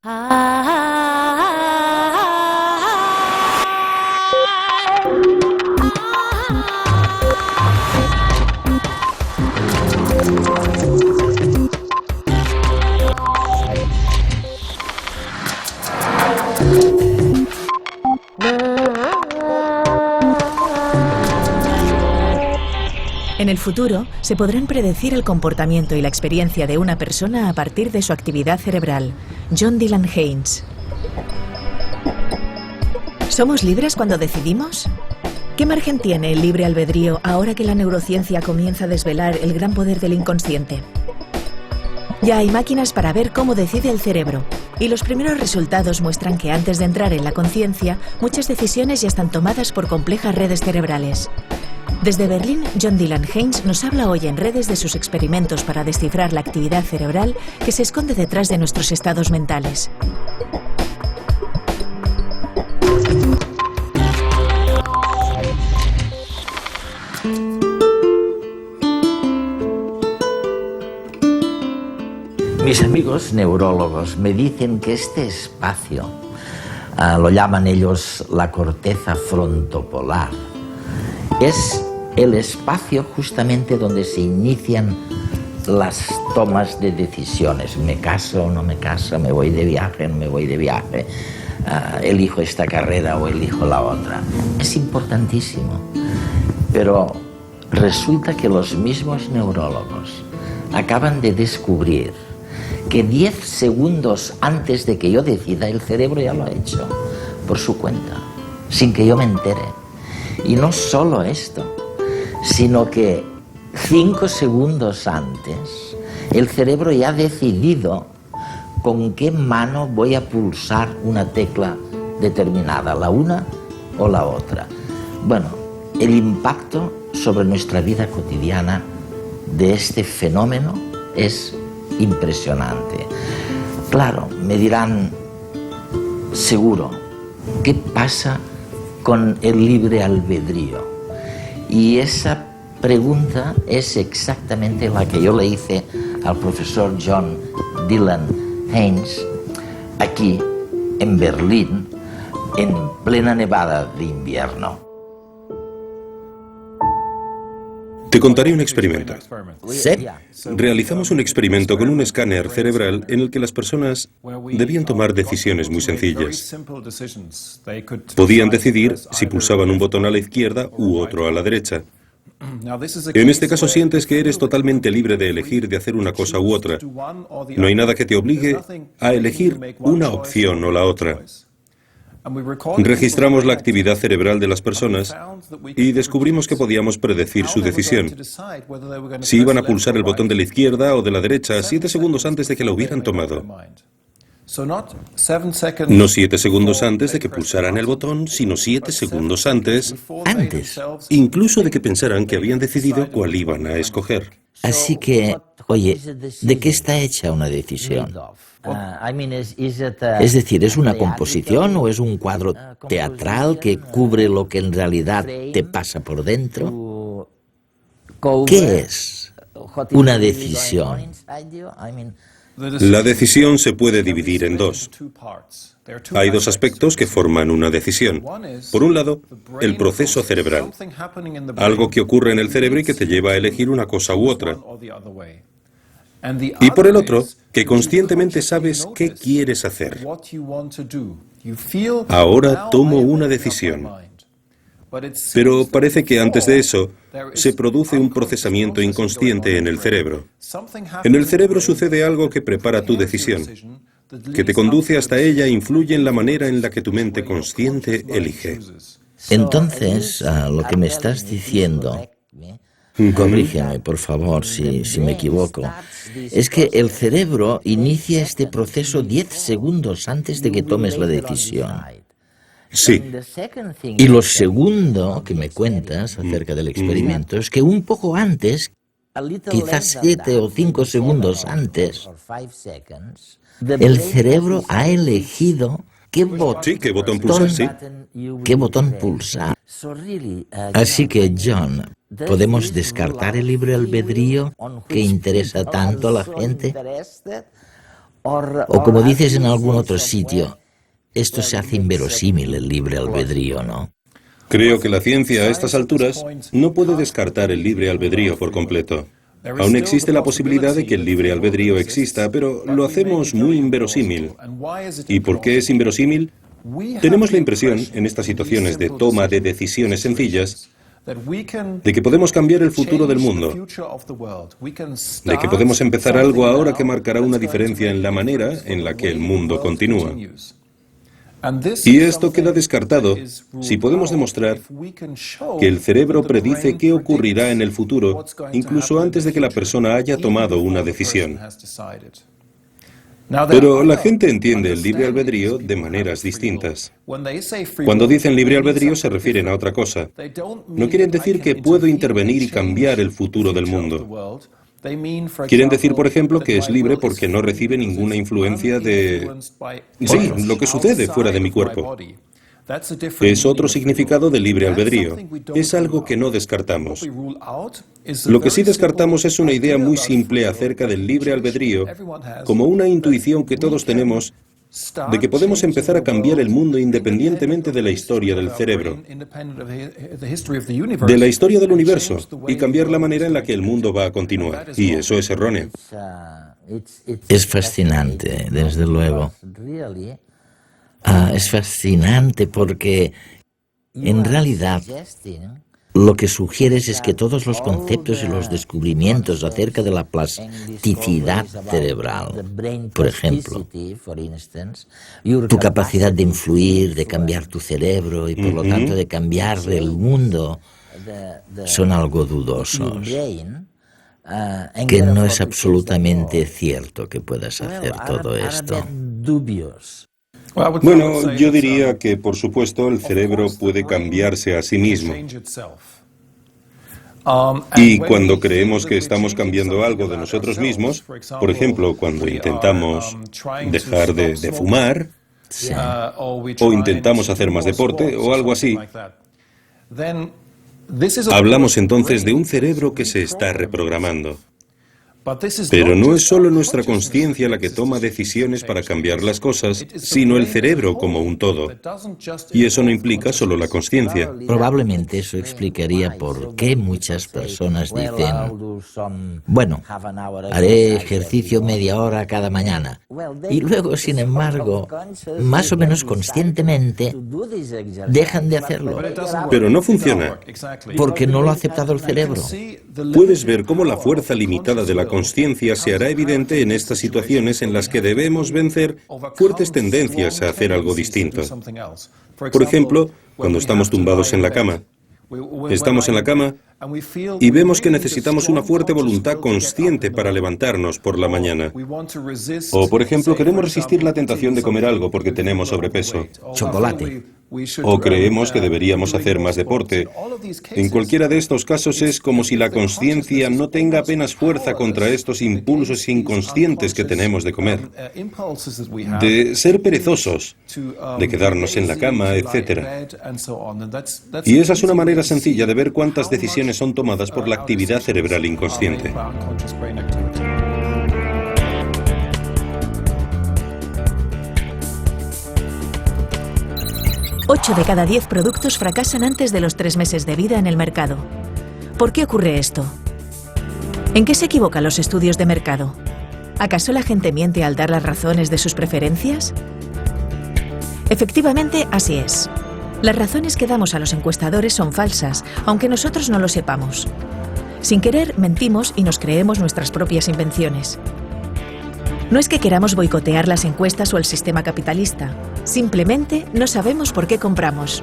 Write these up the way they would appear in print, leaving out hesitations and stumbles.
En el futuro, se podrán predecir el comportamiento y la experiencia de una persona a partir de su actividad cerebral. John Dylan Haynes. ¿Somos libres cuando decidimos? ¿Qué margen tiene el libre albedrío ahora que la neurociencia comienza a desvelar el gran poder del inconsciente? Ya hay máquinas para ver cómo decide el cerebro, y los primeros resultados muestran que antes de entrar en la conciencia, muchas decisiones ya están tomadas por complejas redes cerebrales. Desde Berlín, John Dylan Haynes nos habla hoy en redes de sus experimentos para descifrar la actividad cerebral que se esconde detrás de nuestros estados mentales. Mis amigos neurólogos me dicen que este espacio, lo llaman ellos la corteza frontopolar, es el espacio justamente donde se inician las tomas de decisiones. ¿Me caso o no me caso? ¿Me voy de viaje o no me voy de viaje? ¿Elijo esta carrera o elijo la otra? Es importantísimo. Pero resulta que los mismos neurólogos acaban de descubrir que 10 segundos antes de que yo decida, el cerebro ya lo ha hecho por su cuenta, sin que yo me entere. Y no solo esto, sino que 5 segundos antes el cerebro ya ha decidido con qué mano voy a pulsar una tecla determinada, la una o la otra. Bueno, el impacto sobre nuestra vida cotidiana de este fenómeno es impresionante. Claro, me dirán, seguro, ¿qué pasa con el libre albedrío? Y esa pregunta es exactamente la que yo le hice al profesor John Dylan Haynes aquí en Berlín en plena nevada de invierno. Te contaré un experimento. ¿Sí? Realizamos un experimento con un escáner cerebral en el que las personas debían tomar decisiones muy sencillas. Podían decidir si pulsaban un botón a la izquierda u otro a la derecha. En este caso sientes que eres totalmente libre de elegir de hacer una cosa u otra. No hay nada que te obligue a elegir una opción o la otra. Registramos la actividad cerebral de las personas y descubrimos que podíamos predecir su decisión. Si iban a pulsar el botón de la izquierda o de la derecha 7 segundos antes de que lo hubieran tomado. No 7 segundos antes de que pulsaran el botón, sino 7 segundos antes, incluso de que pensaran que habían decidido cuál iban a escoger. Así que, oye, ¿de qué está hecha una decisión? Es decir, ¿es una composición o es un cuadro teatral que cubre lo que en realidad te pasa por dentro? ¿Qué es una decisión? La decisión se puede dividir en dos. Hay dos aspectos que forman una decisión. Por un lado, el proceso cerebral, algo que ocurre en el cerebro y que te lleva a elegir una cosa u otra. Y por el otro, que conscientemente sabes qué quieres hacer. Ahora tomo una decisión. Pero parece que antes de eso, se produce un procesamiento inconsciente en el cerebro. En el cerebro sucede algo que prepara tu decisión, que te conduce hasta ella e influye en la manera en la que tu mente consciente elige. Entonces, lo que me estás diciendo, corrígeme por favor si me equivoco, es que el cerebro inicia este proceso 10 segundos antes de que tomes la decisión. Sí. Y lo segundo que me cuentas acerca del experimento es que un poco antes, quizás 7 o 5 segundos antes, el cerebro ha elegido qué botón pulsar, sí. ¿Qué botón pulsar? Así que, John, ¿podemos descartar el libre albedrío que interesa tanto a la gente? O como dices en algún otro sitio, esto se hace inverosímil el libre albedrío, ¿no? Creo que la ciencia a estas alturas no puede descartar el libre albedrío por completo. Aún existe la posibilidad de que el libre albedrío exista, pero lo hacemos muy inverosímil. ¿Y por qué es inverosímil? Tenemos la impresión, en estas situaciones de toma de decisiones sencillas, de que podemos cambiar el futuro del mundo, de que podemos empezar algo ahora que marcará una diferencia en la manera en la que el mundo continúa. Y esto queda descartado si podemos demostrar que el cerebro predice qué ocurrirá en el futuro, incluso antes de que la persona haya tomado una decisión. Pero la gente entiende el libre albedrío de maneras distintas. Cuando dicen libre albedrío se refieren a otra cosa. No quieren decir que puedo intervenir y cambiar el futuro del mundo. Quieren decir, por ejemplo, que es libre porque no recibe ninguna influencia de... Sí, lo que sucede fuera de mi cuerpo. Es otro significado del libre albedrío. Es algo que no descartamos. Lo que sí descartamos es una idea muy simple acerca del libre albedrío, como una intuición que todos tenemos de que podemos empezar a cambiar el mundo independientemente de la historia del cerebro, de la historia del universo, y cambiar la manera en la que el mundo va a continuar. Y eso es erróneo. Es fascinante, desde luego. Es fascinante porque, en realidad, lo que sugieres es que todos los conceptos y los descubrimientos acerca de la plasticidad cerebral, por ejemplo, tu capacidad de influir, de cambiar tu cerebro y por lo tanto de cambiar el mundo, son algo dudosos. Que no es absolutamente cierto que puedas hacer todo esto. Bueno, yo diría que, por supuesto, el cerebro puede cambiarse a sí mismo. Y cuando creemos que estamos cambiando algo de nosotros mismos, por ejemplo, cuando intentamos dejar de fumar, o intentamos hacer más deporte, o algo así, hablamos entonces de un cerebro que se está reprogramando. Pero no es solo nuestra consciencia la que toma decisiones para cambiar las cosas, sino el cerebro como un todo. Y eso no implica solo la consciencia. Probablemente eso explicaría por qué muchas personas dicen, bueno, haré ejercicio media hora cada mañana. Y luego, sin embargo, más o menos conscientemente, dejan de hacerlo. Pero no funciona. Porque no lo ha aceptado el cerebro. Puedes ver cómo la fuerza limitada de la consciencia se hará evidente en estas situaciones en las que debemos vencer fuertes tendencias a hacer algo distinto. Por ejemplo, cuando estamos tumbados en la cama. Estamos en la cama y vemos que necesitamos una fuerte voluntad consciente para levantarnos por la mañana. O, por ejemplo, queremos resistir la tentación de comer algo porque tenemos sobrepeso. Chocolate. O creemos que deberíamos hacer más deporte. En cualquiera de estos casos es como si la consciencia no tenga apenas fuerza contra estos impulsos inconscientes que tenemos de comer, de ser perezosos, de quedarnos en la cama, etc. Y esa es una manera sencilla de ver cuántas decisiones son tomadas por la actividad cerebral inconsciente. Ocho de cada 10 productos fracasan antes de los 3 meses de vida en el mercado. ¿Por qué ocurre esto? ¿En qué se equivocan los estudios de mercado? ¿Acaso la gente miente al dar las razones de sus preferencias? Efectivamente, así es. Las razones que damos a los encuestadores son falsas, aunque nosotros no lo sepamos. Sin querer, mentimos y nos creemos nuestras propias invenciones. No es que queramos boicotear las encuestas o el sistema capitalista. Simplemente no sabemos por qué compramos.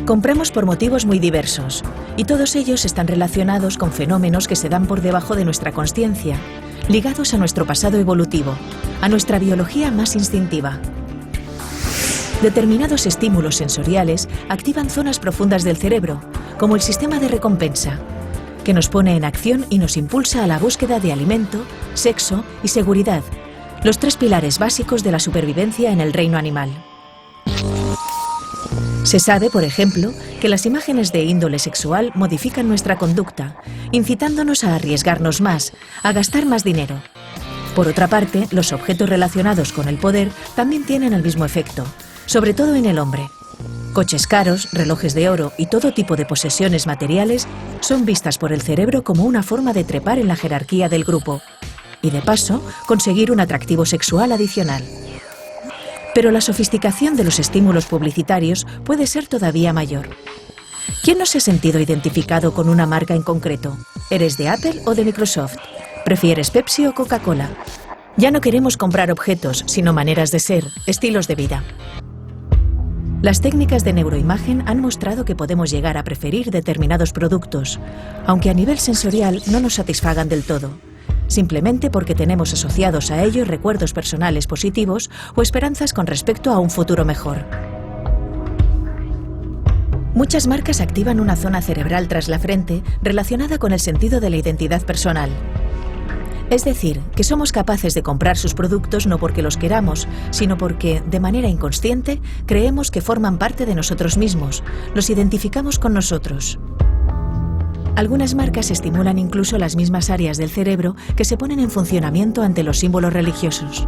Compramos por motivos muy diversos, y todos ellos están relacionados con fenómenos que se dan por debajo de nuestra consciencia, ligados a nuestro pasado evolutivo, a nuestra biología más instintiva. Determinados estímulos sensoriales activan zonas profundas del cerebro, como el sistema de recompensa, que nos pone en acción y nos impulsa a la búsqueda de alimento, sexo y seguridad, los 3 pilares básicos de la supervivencia en el reino animal. Se sabe, por ejemplo, que las imágenes de índole sexual modifican nuestra conducta, incitándonos a arriesgarnos más, a gastar más dinero. Por otra parte, los objetos relacionados con el poder también tienen el mismo efecto, sobre todo en el hombre. Coches caros, relojes de oro y todo tipo de posesiones materiales son vistas por el cerebro como una forma de trepar en la jerarquía del grupo y, de paso, conseguir un atractivo sexual adicional. Pero la sofisticación de los estímulos publicitarios puede ser todavía mayor. ¿Quién no se ha sentido identificado con una marca en concreto? ¿Eres de Apple o de Microsoft? ¿Prefieres Pepsi o Coca-Cola? Ya no queremos comprar objetos, sino maneras de ser, estilos de vida. Las técnicas de neuroimagen han mostrado que podemos llegar a preferir determinados productos, aunque a nivel sensorial no nos satisfagan del todo, simplemente porque tenemos asociados a ellos recuerdos personales positivos o esperanzas con respecto a un futuro mejor. Muchas marcas activan una zona cerebral tras la frente relacionada con el sentido de la identidad personal. Es decir, que somos capaces de comprar sus productos no porque los queramos, sino porque, de manera inconsciente, creemos que forman parte de nosotros mismos, los identificamos con nosotros. Algunas marcas estimulan incluso las mismas áreas del cerebro que se ponen en funcionamiento ante los símbolos religiosos.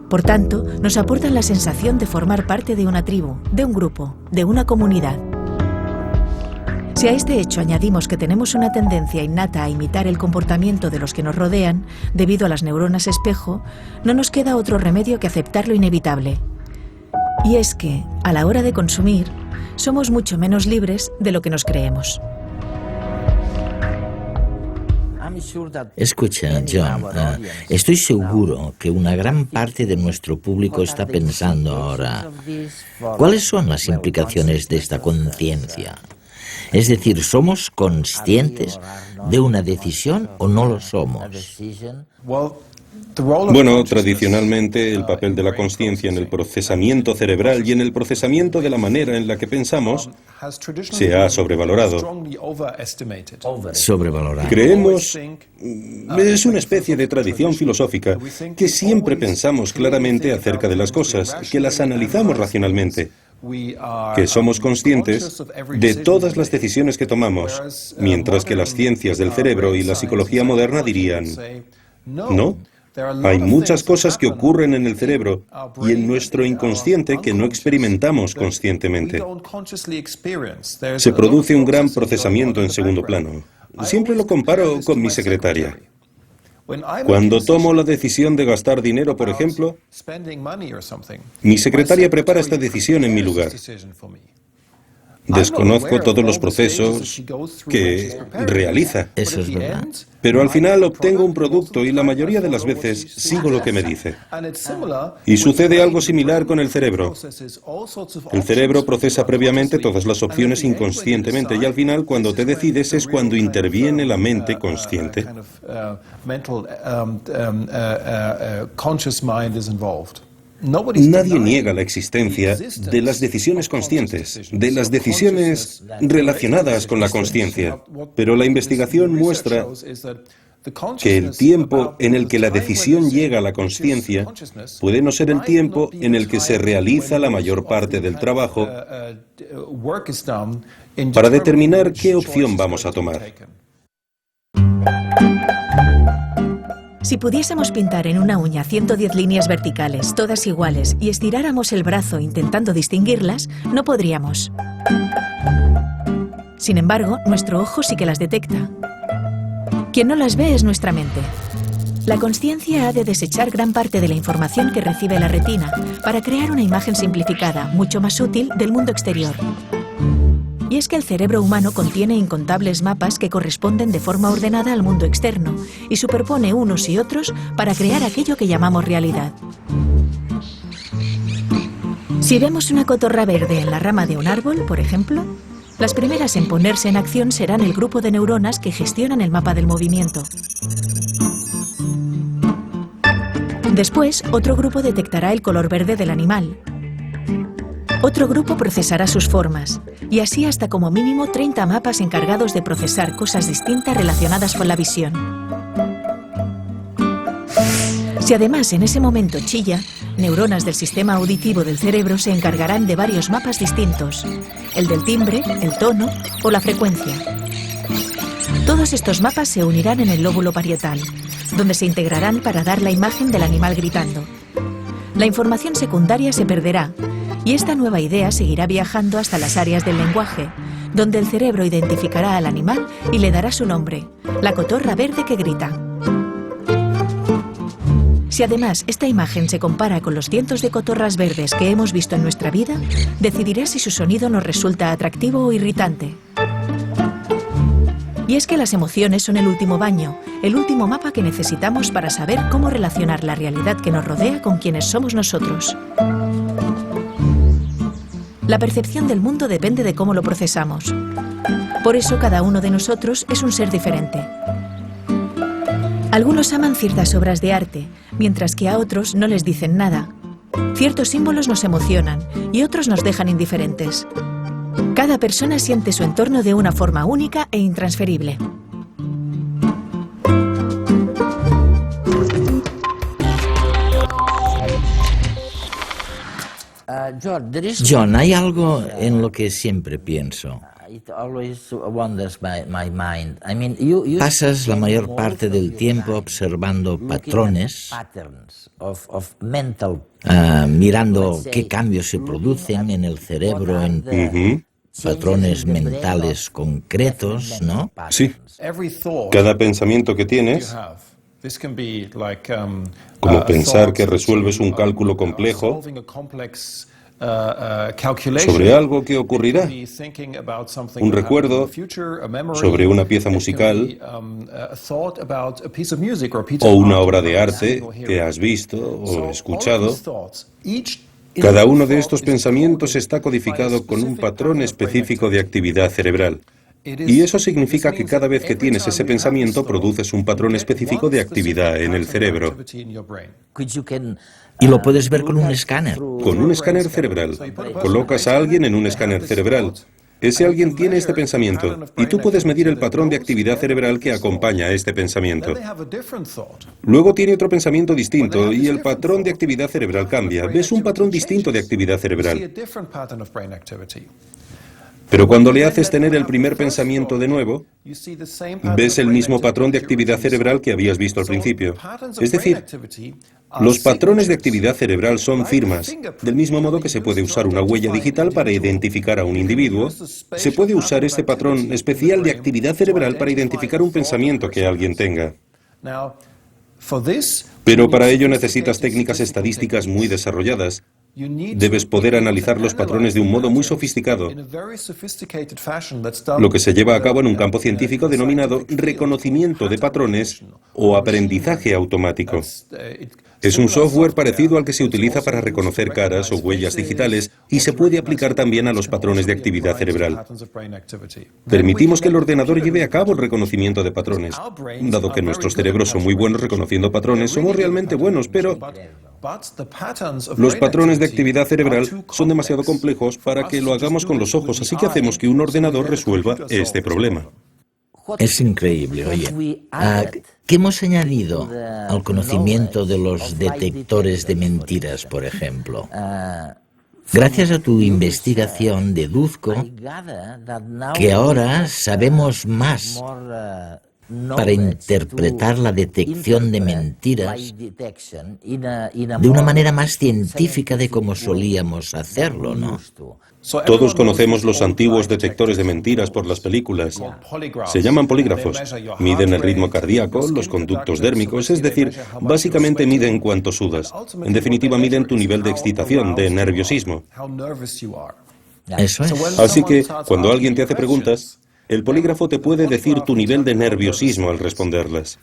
Por tanto, nos aportan la sensación de formar parte de una tribu, de un grupo, de una comunidad. Si a este hecho añadimos que tenemos una tendencia innata a imitar el comportamiento de los que nos rodean, debido a las neuronas espejo, no nos queda otro remedio que aceptar lo inevitable. Y es que, a la hora de consumir, somos mucho menos libres de lo que nos creemos. Escucha, John, estoy seguro que una gran parte de nuestro público está pensando ahora, ¿cuáles son las implicaciones de esta conciencia? Es decir, ¿somos conscientes de una decisión o no lo somos? Bueno, tradicionalmente el papel de la consciencia en el procesamiento cerebral y en el procesamiento de la manera en la que pensamos se ha sobrevalorado. Sobrevalorado. Creemos, es una especie de tradición filosófica, que siempre pensamos claramente acerca de las cosas, que las analizamos racionalmente, que somos conscientes de todas las decisiones que tomamos, mientras que las ciencias del cerebro y la psicología moderna dirían, no. Hay muchas cosas que ocurren en el cerebro y en nuestro inconsciente que no experimentamos conscientemente. Se produce un gran procesamiento en segundo plano. Siempre lo comparo con mi secretaria. Cuando tomo la decisión de gastar dinero, por ejemplo, mi secretaria prepara esta decisión en mi lugar. Desconozco todos los procesos que realiza. Eso es verdad. Pero al final obtengo un producto y la mayoría de las veces sigo lo que me dice. Y sucede algo similar con el cerebro. El cerebro procesa previamente todas las opciones inconscientemente y al final, cuando te decides, es cuando interviene la mente consciente. Nadie niega la existencia de las decisiones conscientes, de las decisiones relacionadas con la consciencia, pero la investigación muestra que el tiempo en el que la decisión llega a la consciencia puede no ser el tiempo en el que se realiza la mayor parte del trabajo para determinar qué opción vamos a tomar. Si pudiésemos pintar en una uña 110 líneas verticales, todas iguales, y estiráramos el brazo intentando distinguirlas, no podríamos. Sin embargo, nuestro ojo sí que las detecta. Quien no las ve es nuestra mente. La consciencia ha de desechar gran parte de la información que recibe la retina para crear una imagen simplificada, mucho más útil, del mundo exterior. Y es que el cerebro humano contiene incontables mapas que corresponden de forma ordenada al mundo externo y superpone unos y otros para crear aquello que llamamos realidad. Si vemos una cotorra verde en la rama de un árbol, por ejemplo, las primeras en ponerse en acción serán el grupo de neuronas que gestionan el mapa del movimiento. Después, otro grupo detectará el color verde del animal. Otro grupo procesará sus formas, y así hasta como mínimo 30 mapas encargados de procesar cosas distintas relacionadas con la visión. Si además en ese momento chilla, neuronas del sistema auditivo del cerebro se encargarán de varios mapas distintos, el del timbre, el tono o la frecuencia. Todos estos mapas se unirán en el lóbulo parietal, donde se integrarán para dar la imagen del animal gritando. La información secundaria se perderá y esta nueva idea seguirá viajando hasta las áreas del lenguaje, donde el cerebro identificará al animal y le dará su nombre, la cotorra verde que grita. Si además esta imagen se compara con los cientos de cotorras verdes que hemos visto en nuestra vida, decidirá si su sonido nos resulta atractivo o irritante. Y es que las emociones son el último baño, el último mapa que necesitamos para saber cómo relacionar la realidad que nos rodea con quienes somos nosotros. La percepción del mundo depende de cómo lo procesamos. Por eso cada uno de nosotros es un ser diferente. Algunos aman ciertas obras de arte, mientras que a otros no les dicen nada. Ciertos símbolos nos emocionan y otros nos dejan indiferentes. Cada persona siente su entorno de una forma única e intransferible. John, hay algo en lo que siempre pienso. Pasas la mayor parte del tiempo observando patrones, mirando qué cambios se producen en el cerebro en patrones mentales concretos, ¿no? Sí. Cada pensamiento que tienes, como pensar que resuelves un cálculo complejo sobre algo que ocurrirá, un recuerdo sobre una pieza musical o una obra de arte que has visto o escuchado. Cada uno de estos pensamientos está codificado con un patrón específico de actividad cerebral. Y eso significa que cada vez que tienes ese pensamiento, produces un patrón específico de actividad en el cerebro. Y lo puedes ver con un escáner. Con un escáner cerebral. Colocas a alguien en un escáner cerebral. Ese alguien tiene este pensamiento, y tú puedes medir el patrón de actividad cerebral que acompaña a este pensamiento. Luego tiene otro pensamiento distinto, y el patrón de actividad cerebral cambia. Ves un patrón distinto de actividad cerebral. Pero cuando le haces tener el primer pensamiento de nuevo, ves el mismo patrón de actividad cerebral que habías visto al principio. Es decir, los patrones de actividad cerebral son firmas. Del mismo modo que se puede usar una huella digital para identificar a un individuo, se puede usar este patrón especial de actividad cerebral para identificar un pensamiento que alguien tenga. Pero para ello necesitas técnicas estadísticas muy desarrolladas. Debes poder analizar los patrones de un modo muy sofisticado, lo que se lleva a cabo en un campo científico denominado reconocimiento de patrones o aprendizaje automático. Es un software parecido al que se utiliza para reconocer caras o huellas digitales y se puede aplicar también a los patrones de actividad cerebral. Permitimos que el ordenador lleve a cabo el reconocimiento de patrones. Dado que nuestros cerebros son muy buenos reconociendo patrones, somos realmente buenos, pero los patrones de actividad cerebral son demasiado complejos para que lo hagamos con los ojos, así que hacemos que un ordenador resuelva este problema. Es increíble, oye. ¿Qué hemos añadido al conocimiento de los detectores de mentiras, por ejemplo? Gracias a tu investigación deduzco que ahora sabemos más para interpretar la detección de mentiras de una manera más científica de como solíamos hacerlo, ¿no? Todos conocemos los antiguos detectores de mentiras por las películas. Se llaman polígrafos. Miden el ritmo cardíaco, los conductos dérmicos, es decir, básicamente miden cuánto sudas. En definitiva, miden tu nivel de excitación, de nerviosismo. Eso es. Así que, cuando alguien te hace preguntas, el polígrafo te puede decir tu nivel de nerviosismo al responderlas.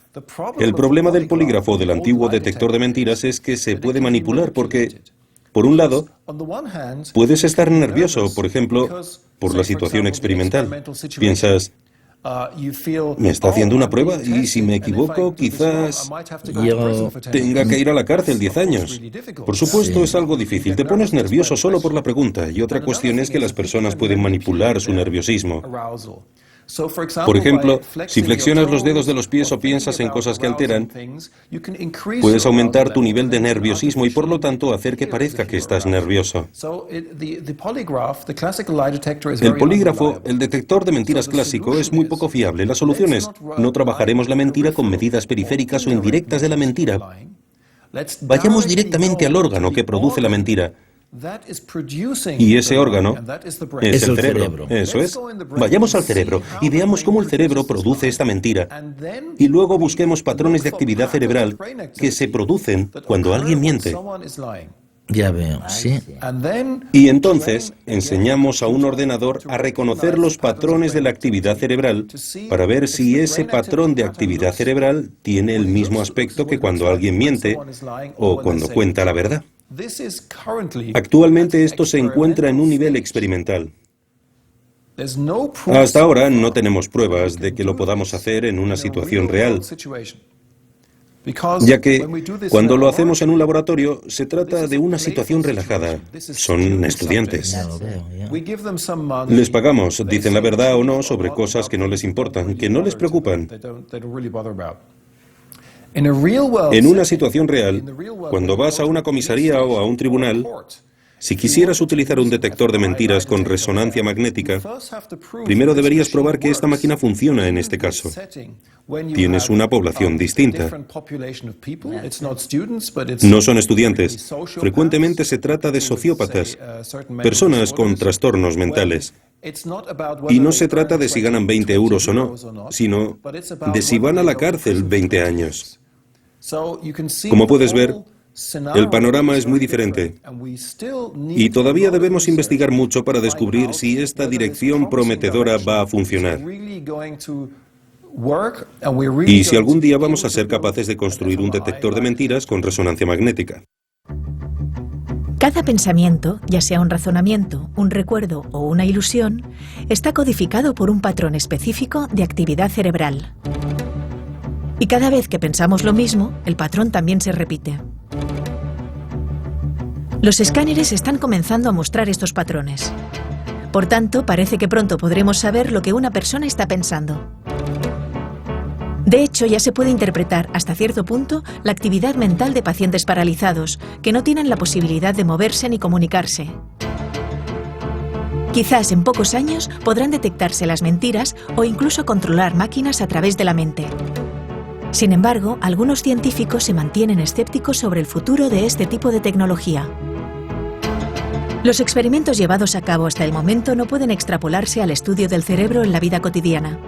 El problema del polígrafo o del antiguo detector de mentiras es que se puede manipular porque, por un lado, puedes estar nervioso, por ejemplo, por la situación experimental. Piensas, me está haciendo una prueba y si me equivoco, quizás yo tenga que ir a la cárcel 10 años. Por supuesto, es algo difícil. Te pones nervioso solo por la pregunta. Y otra cuestión es que las personas pueden manipular su nerviosismo. Por ejemplo, si flexionas los dedos de los pies o piensas en cosas que alteran, puedes aumentar tu nivel de nerviosismo y por lo tanto hacer que parezca que estás nervioso. El polígrafo, el detector de mentiras clásico, es muy poco fiable. La solución es: no trabajaremos la mentira con medidas periféricas o indirectas de la mentira. Vayamos directamente al órgano que produce la mentira. Y ese órgano es el cerebro. Eso es. Vayamos al cerebro y veamos cómo el cerebro produce esta mentira. Y luego busquemos patrones de actividad cerebral que se producen cuando alguien miente. Ya veo, sí. Y entonces enseñamos a un ordenador a reconocer los patrones de la actividad cerebral para ver si ese patrón de actividad cerebral tiene el mismo aspecto que cuando alguien miente o cuando cuenta la verdad. Actualmente esto se encuentra en un nivel experimental. Hasta ahora no tenemos pruebas de que lo podamos hacer en una situación real, ya que cuando lo hacemos en un laboratorio se trata de una situación relajada. Son estudiantes. Ya lo veo, ya. Les pagamos, dicen la verdad o no sobre cosas que no les importan, que no les preocupan. En una situación real, cuando vas a una comisaría o a un tribunal, si quisieras utilizar un detector de mentiras con resonancia magnética, primero deberías probar que esta máquina funciona en este caso. Tienes una población distinta. No son estudiantes. Frecuentemente se trata de sociópatas, personas con trastornos mentales. Y no se trata de si ganan 20 euros o no, sino de si van a la cárcel 20 años. Como puedes ver, el panorama es muy diferente y todavía debemos investigar mucho para descubrir si esta dirección prometedora va a funcionar. Y si algún día vamos a ser capaces de construir un detector de mentiras con resonancia magnética. Cada pensamiento, ya sea un razonamiento, un recuerdo o una ilusión, está codificado por un patrón específico de actividad cerebral. Y cada vez que pensamos lo mismo, el patrón también se repite. Los escáneres están comenzando a mostrar estos patrones. Por tanto, parece que pronto podremos saber lo que una persona está pensando. De hecho, ya se puede interpretar hasta cierto punto la actividad mental de pacientes paralizados, que no tienen la posibilidad de moverse ni comunicarse. Quizás en pocos años podrán detectarse las mentiras o incluso controlar máquinas a través de la mente. Sin embargo, algunos científicos se mantienen escépticos sobre el futuro de este tipo de tecnología. Los experimentos llevados a cabo hasta el momento no pueden extrapolarse al estudio del cerebro en la vida cotidiana.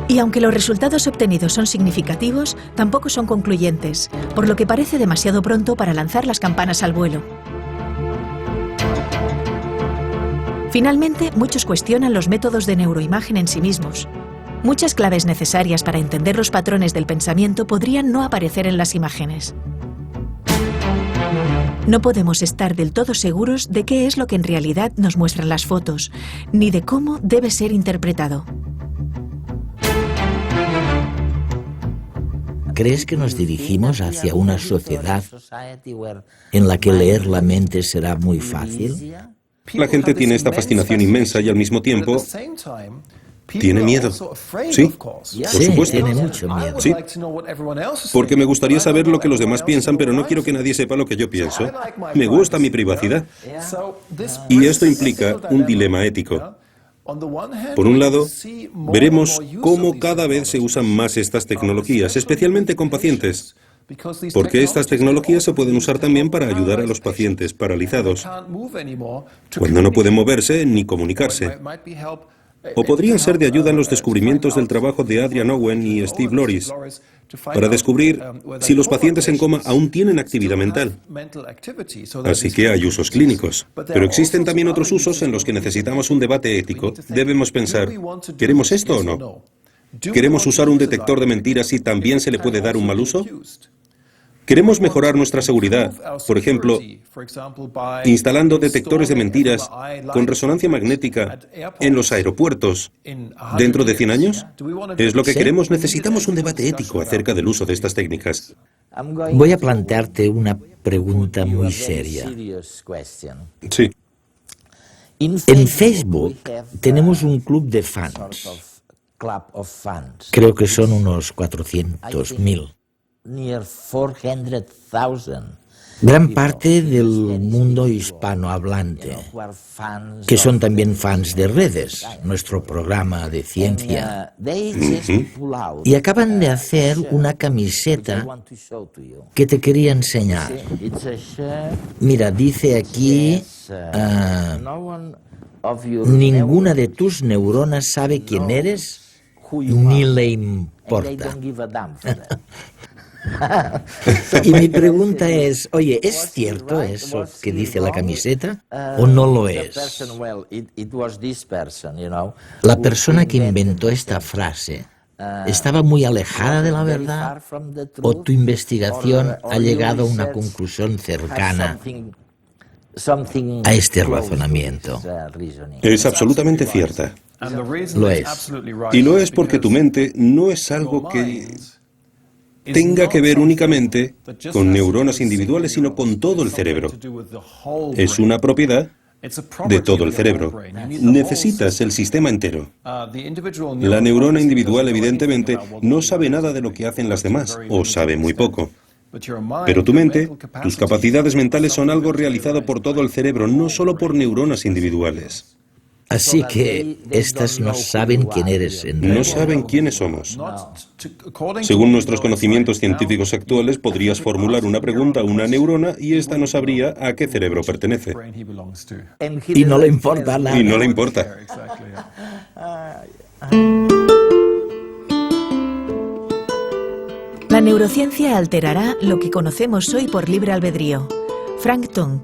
Y aunque los resultados obtenidos son significativos, tampoco son concluyentes, por lo que parece demasiado pronto para lanzar las campanas al vuelo. Finalmente, muchos cuestionan los métodos de neuroimagen en sí mismos. Muchas claves necesarias para entender los patrones del pensamiento podrían no aparecer en las imágenes. No podemos estar del todo seguros de qué es lo que en realidad nos muestran las fotos, ni de cómo debe ser interpretado. ¿Crees que nos dirigimos hacia una sociedad en la que leer la mente será muy fácil? La gente tiene esta fascinación inmensa y al mismo tiempo tiene miedo. Sí, por supuesto. Tiene mucho miedo. Sí, porque me gustaría saber lo que los demás piensan, pero no quiero que nadie sepa lo que yo pienso. Me gusta mi privacidad. Y esto implica un dilema ético. Por un lado, veremos cómo cada vez se usan más estas tecnologías, especialmente con pacientes, porque estas tecnologías se pueden usar también para ayudar a los pacientes paralizados, cuando no pueden moverse ni comunicarse. O podrían ser de ayuda en los descubrimientos del trabajo de Adrian Owen y Steve Loris, para descubrir si los pacientes en coma aún tienen actividad mental. Así que hay usos clínicos. Pero existen también otros usos en los que necesitamos un debate ético. Debemos pensar, ¿queremos esto o no? ¿Queremos usar un detector de mentiras y también se le puede dar un mal uso? ¿Queremos mejorar nuestra seguridad, por ejemplo, instalando detectores de mentiras con resonancia magnética en los aeropuertos dentro de 100 años? ¿Es lo que queremos? Necesitamos un debate ético acerca del uso de estas técnicas. Voy a plantearte una pregunta muy seria. Sí. En Facebook tenemos un club de fans. Creo que son unos 400.000. Gran parte del mundo hispanohablante, que son también fans de redes, nuestro programa de ciencia. Y acaban de hacer una camiseta que te quería enseñar. Mira, dice aquí, ninguna de tus neuronas sabe quién eres ni le importa. Y mi pregunta es, oye, ¿es cierto eso que dice la camiseta o no lo es? La persona que inventó esta frase ¿estaba muy alejada de la verdad o tu investigación ha llegado a una conclusión cercana a este razonamiento? Es absolutamente cierta. Lo es. Y lo es porque tu mente no es algo que tenga que ver únicamente con neuronas individuales, sino con todo el cerebro. Es una propiedad de todo el cerebro. Necesitas el sistema entero. La neurona individual, evidentemente, no sabe nada de lo que hacen las demás, o sabe muy poco. Pero tu mente, tus capacidades mentales son algo realizado por todo el cerebro, no solo por neuronas individuales. Así que estas no saben quién eres en realidad. No saben quiénes somos. Según nuestros conocimientos científicos actuales, podrías formular una pregunta a una neurona y ésta no sabría a qué cerebro pertenece. Y no le importa nada. Y no le importa. La neurociencia alterará lo que conocemos hoy por libre albedrío. Frank Tung.